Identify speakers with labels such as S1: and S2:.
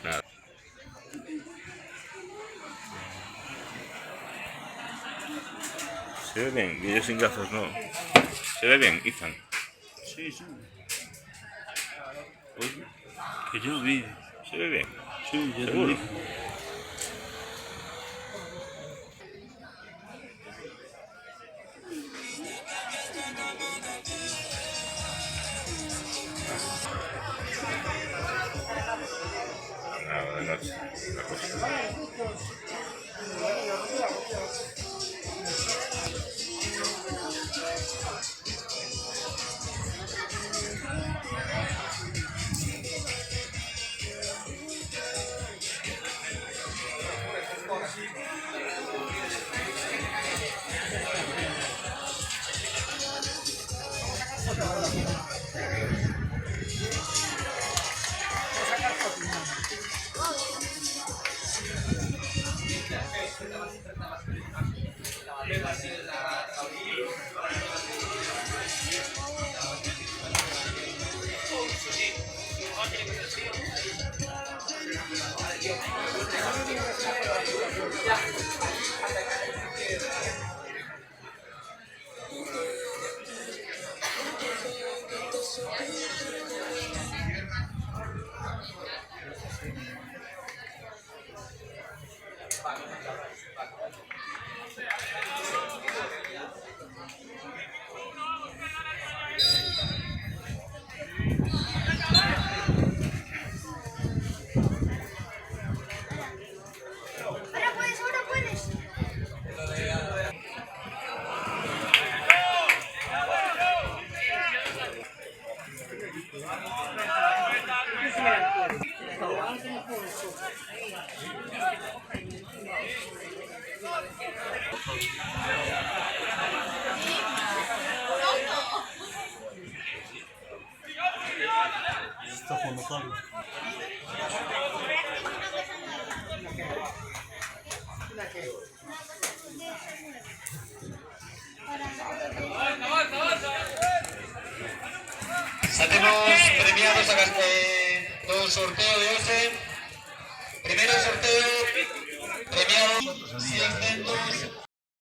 S1: Nada. Se ve bien, y yo sin gafas no. Se ve bien, Ethan.
S2: Sí, sí.
S1: Uy,
S2: Que yo vi.
S1: se ve bien.
S2: Sí, ya te lo
S1: ¿Seguro?
S2: dije.
S1: Ah, buenas noches. Una cosa.
S3: Ahora puedes.
S2: Está jugando Pablo.
S4: Tenemos premiados los sorteos de hoy. Primero sorteo premiado 100 centos